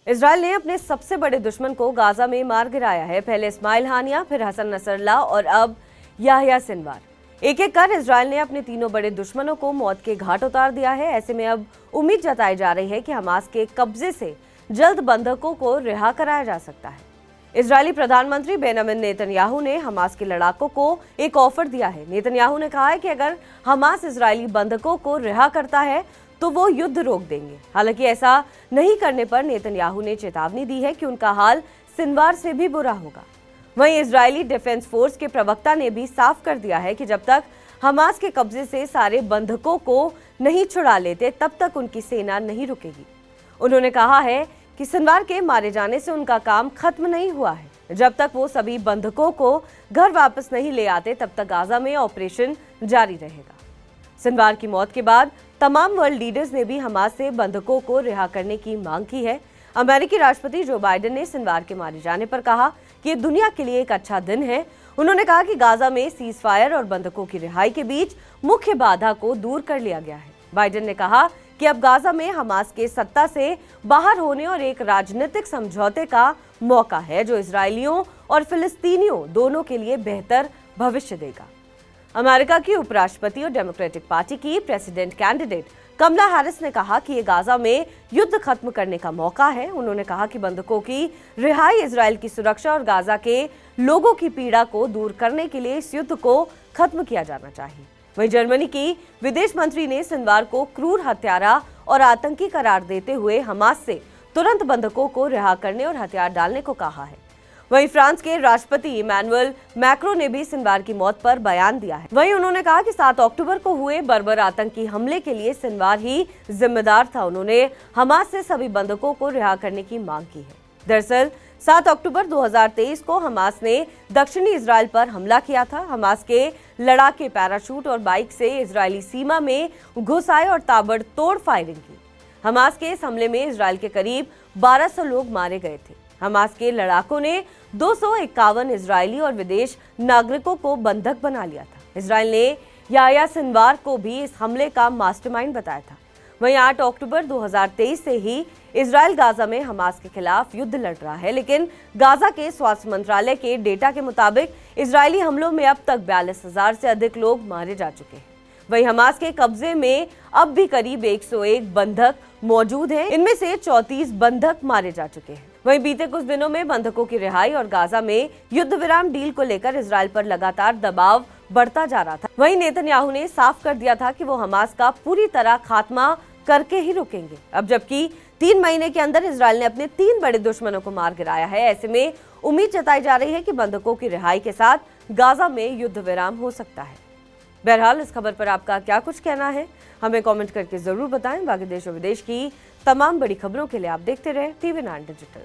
Israel ने अपने सबसे बड़े दुश्मन को गाजा में मार गिराया है। पहले इस्माइल हानिया, फिर हसन नसरल्लाह और अब याह्या सिनवार। एक एक कर इजरायल ने अपने तीनों बड़े दुश्मनों को मौत के घाट उतार दिया है। ऐसे में अब उम्मीद जताई जा रही है कि हमास के कब्जे से जल्द बंधकों को रिहा कराया जा सकता है। इजरायली प्रधानमंत्री बेंजामिन नेतन्याहू ने हमास के लड़ाकों को एक ऑफर दिया है। नेतन्याहू ने कहा है कि अगर हमास इजरायली बंधकों को रिहा करता है तो वो युद्ध रोक देंगे। हालांकि ऐसा नहीं करने पर नेतन्याहू ने चेतावनी दी है कि उनका हाल सिनवार से भी बुरा होगा। वहीं इजरायली डिफेंस फोर्स के प्रवक्ता ने भी साफ कर दिया है कि जब तक हमास के कब्जे से सारे बंधकों को नहीं छुड़ा लेते तब तक उनकी सेना नहीं रुकेगी। उन्होंने कहा है कि सिनवार के मारे जाने से उनका काम खत्म नहीं हुआ है। जब तक वो सभी बंधकों को घर वापस नहीं ले आते तब तक गाजा में ऑपरेशन जारी रहेगा। सिनवार की मौत के बाद तमाम वर्ल्ड लीडर्स ने भी हमास से बंधकों को रिहा करने की मांग की है। अमेरिकी राष्ट्रपति जो बाइडेन ने सिनवार के मारे जाने पर कहा कि ये दुनिया के लिए एक अच्छा दिन है। उन्होंने कहा कि गाजा में सीज फायर और बंधकों की रिहाई के बीच मुख्य बाधा को दूर कर लिया गया है। बाइडेन ने कहा कि अब गाजा में हमास के सत्ता से बाहर होने और एक राजनीतिक समझौते का मौका है जो इजरायलियों और फिलिस्तीनियों दोनों के लिए बेहतर भविष्य देगा। अमेरिका की उपराष्ट्रपति और डेमोक्रेटिक पार्टी की प्रेसिडेंट कैंडिडेट कमला हैरिस ने कहा कि ये गाजा में युद्ध खत्म करने का मौका है। उन्होंने कहा कि बंधकों की रिहाई इजरायल की सुरक्षा और गाजा के लोगों की पीड़ा को दूर करने के लिए इस युद्ध को खत्म किया जाना चाहिए। वहीं जर्मनी की विदेश मंत्री ने सिनवार को क्रूर हत्यारा और आतंकी करार देते हुए हमास से तुरंत बंधकों को रिहा करने और हथियार डालने को कहा है। वहीं फ्रांस के राष्ट्रपति इमैनुअल मैक्रों ने भी सिनवार की मौत पर बयान दिया है। वहीं उन्होंने कहा कि 7 अक्टूबर को हुए बर्बर आतंकी हमले के लिए सिनवार ही जिम्मेदार था। उन्होंने हमास से सभी बंधकों को रिहा करने की मांग की है। दरअसल 7 अक्टूबर 2023 को हमास ने दक्षिणी इजरायल पर हमला किया था। हमास के लड़ाके पैराशूट और बाइक से इजरायली सीमा में घुस आए और ताबड़तोड़ फायरिंग की। हमास के इस हमले में इजरायल के करीब 1200 लोग मारे गए थे। हमास के लड़ाकों ने 251 इजरायली और विदेश नागरिकों को बंधक बना लिया था। इजरायल ने याह्या सिनवार को भी इस हमले का मास्टरमाइंड बताया था। वहीं 8 अक्टूबर 2023 से ही इजरायल गाजा में हमास के खिलाफ युद्ध लड़ रहा है, लेकिन गाजा के स्वास्थ्य मंत्रालय के डेटा के मुताबिक इजरायली हमलों में अब तक 42,000 से अधिक लोग मारे जा चुके हैं। वहीं हमास के कब्जे में अब भी करीब 101 बंधक मौजूद हैं। इनमें से 34 बंधक मारे जा चुके हैं। वहीं बीते कुछ दिनों में बंधकों की रिहाई और गाजा में युद्ध विराम डील को लेकर इजरायल पर लगातार दबाव बढ़ता जा रहा था। वहीं नेतन्याहू ने साफ कर दिया था कि वो हमास का पूरी तरह खात्मा करके ही रुकेंगे। अब जबकि 3 महीने के अंदर इजरायल ने अपने 3 बड़े दुश्मनों को मार गिराया है, ऐसे में उम्मीद जताई जा रही है कि बंधकों की रिहाई के साथ गाजा में युद्ध विराम हो सकता है। बहरहाल इस खबर पर आपका क्या कुछ कहना है, हमें कमेंट करके जरूर बताएं। बाकी देश और विदेश की तमाम बड़ी खबरों के लिए आप देखते रहे TV9 डिजिटल।